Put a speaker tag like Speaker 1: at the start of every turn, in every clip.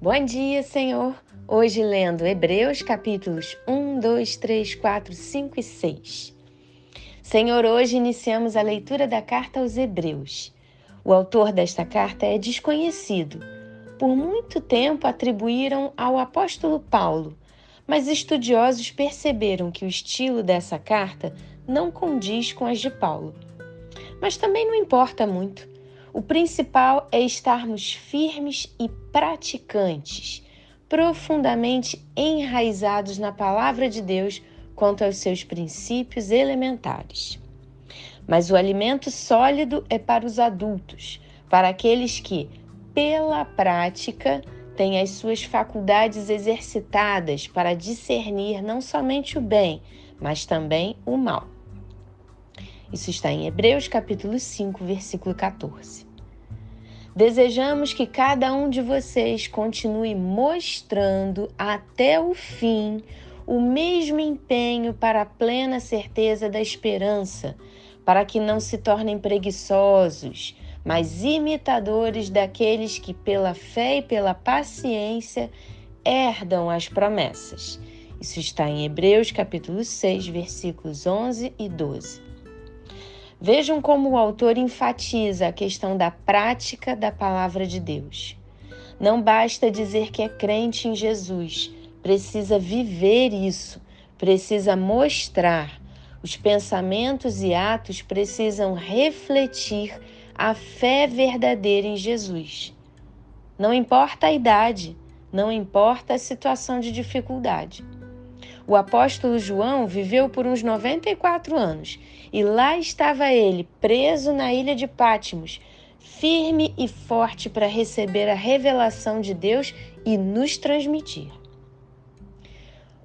Speaker 1: Bom dia, Senhor! Hoje lendo Hebreus capítulos 1, 2, 3, 4, 5 e 6. Senhor, hoje iniciamos a leitura da carta aos Hebreus. O autor desta carta é desconhecido. Por muito tempo atribuíram ao apóstolo Paulo, mas estudiosos perceberam que o estilo dessa carta não condiz com as de Paulo. Mas também não importa muito. O principal é estarmos firmes e praticantes, profundamente enraizados na palavra de Deus quanto aos seus princípios elementares. Mas o alimento sólido é para os adultos, para aqueles que, pela prática, têm as suas faculdades exercitadas para discernir não somente o bem, mas também o mal. Isso está em Hebreus capítulo 5, versículo 14. Desejamos que cada um de vocês continue mostrando até o fim o mesmo empenho para a plena certeza da esperança, para que não se tornem preguiçosos, mas imitadores daqueles que pela fé e pela paciência herdam as promessas. Isso está em Hebreus capítulo 6, versículos 11 e 12. Vejam como o autor enfatiza a questão da prática da palavra de Deus. Não basta dizer que é crente em Jesus, precisa viver isso, precisa mostrar. Os pensamentos e atos precisam refletir a fé verdadeira em Jesus. Não importa a idade, não importa a situação de dificuldade. O apóstolo João viveu por uns 94 anos e lá estava ele, preso na ilha de Patmos, firme e forte para receber a revelação de Deus e nos transmitir.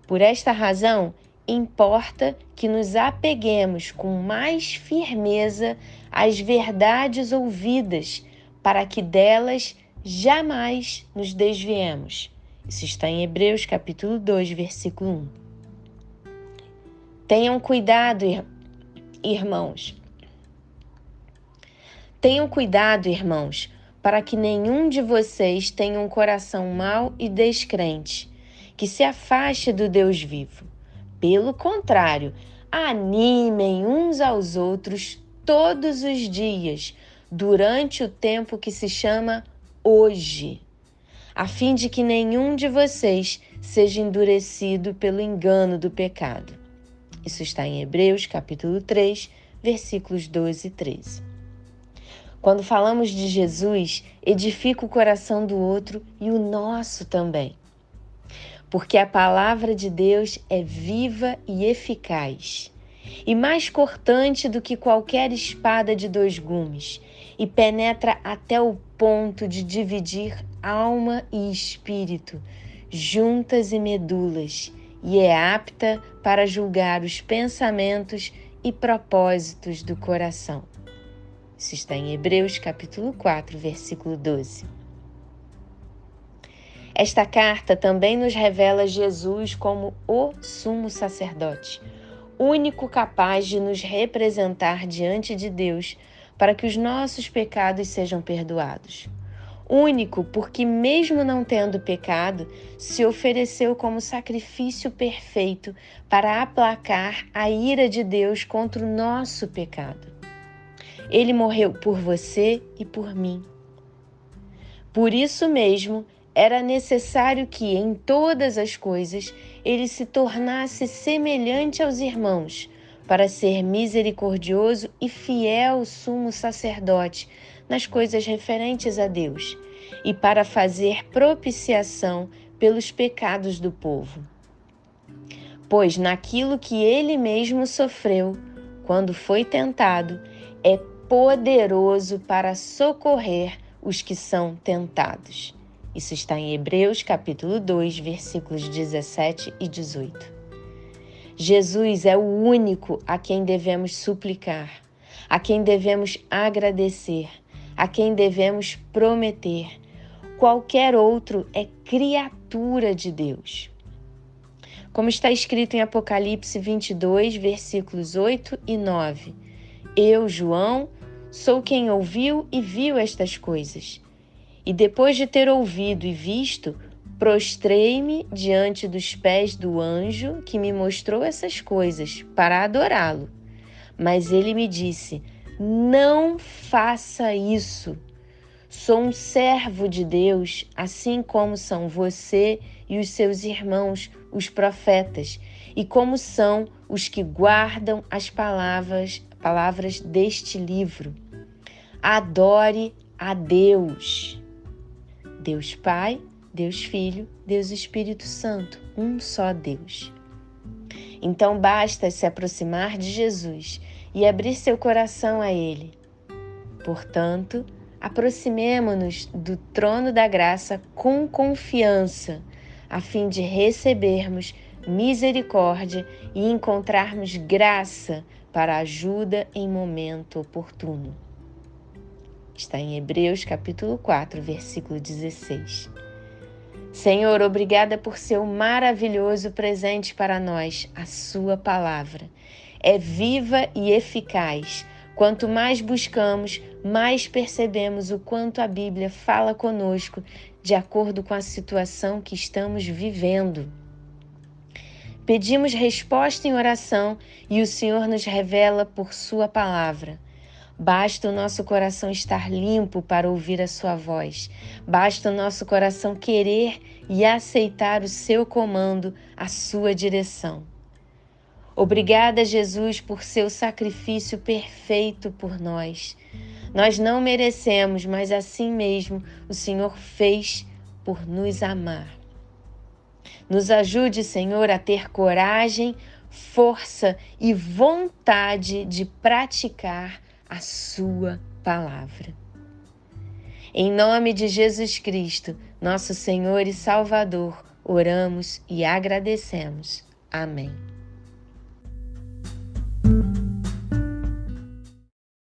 Speaker 1: Por esta razão, importa que nos apeguemos com mais firmeza às verdades ouvidas, para que delas jamais nos desviemos. Isso está em Hebreus capítulo 2, versículo 1. Tenham cuidado, irmãos. Tenham cuidado, irmãos, para que nenhum de vocês tenha um coração mau e descrente, que se afaste do Deus vivo. Pelo contrário, animem uns aos outros todos os dias, durante o tempo que se chama hoje, a fim de que nenhum de vocês seja endurecido pelo engano do pecado. Isso está em Hebreus, capítulo 3, versículos 12 e 13. Quando falamos de Jesus, edifica o coração do outro e o nosso também. Porque a palavra de Deus é viva e eficaz, e mais cortante do que qualquer espada de 2 gumes, e penetra até o ponto de dividir alma e espírito, juntas e medulas, e é apta para julgar os pensamentos e propósitos do coração. Isso está em Hebreus capítulo 4, versículo 12. Esta carta também nos revela Jesus como o sumo sacerdote, único capaz de nos representar diante de Deus para que os nossos pecados sejam perdoados. Único porque, mesmo não tendo pecado, se ofereceu como sacrifício perfeito para aplacar a ira de Deus contra o nosso pecado. Ele morreu por você e por mim. Por isso mesmo, era necessário que, em todas as coisas, ele se tornasse semelhante aos irmãos, para ser misericordioso e fiel sumo sacerdote nas coisas referentes a Deus, e para fazer propiciação pelos pecados do povo. Pois naquilo que ele mesmo sofreu, quando foi tentado, é poderoso para socorrer os que são tentados. Isso está em Hebreus capítulo 2, versículos 17 e 18. Jesus é o único a quem devemos suplicar, a quem devemos agradecer, a quem devemos prometer. Qualquer outro é criatura de Deus. Como está escrito em Apocalipse 22, versículos 8 e 9. Eu, João, sou quem ouviu e viu estas coisas. E depois de ter ouvido e visto, Prostrei-me diante dos pés do anjo que me mostrou essas coisas para adorá-lo. Mas ele me disse: não faça isso. Sou um servo de Deus, assim como são você e os seus irmãos, os profetas, e como são os que guardam as palavras deste livro. Adore a Deus. Deus Pai, Deus Filho, Deus Espírito Santo, um só Deus. Então basta se aproximar de Jesus e abrir seu coração a Ele. Portanto, aproximemo-nos do trono da graça com confiança, a fim de recebermos misericórdia e encontrarmos graça para ajuda em momento oportuno. Está em Hebreus capítulo 4, versículo 16. Senhor, obrigada por seu maravilhoso presente para nós, a sua palavra. É viva e eficaz. Quanto mais buscamos, mais percebemos o quanto a Bíblia fala conosco de acordo com a situação que estamos vivendo. Pedimos resposta em oração e o Senhor nos revela por sua palavra. Basta o nosso coração estar limpo para ouvir a sua voz. Basta o nosso coração querer e aceitar o seu comando, a sua direção. Obrigada, Jesus, por seu sacrifício perfeito por nós. Nós não merecemos, mas assim mesmo o Senhor fez por nos amar. Nos ajude, Senhor, a ter coragem, força e vontade de praticar a sua palavra. Em nome de Jesus Cristo, nosso Senhor e Salvador, oramos e agradecemos. Amém.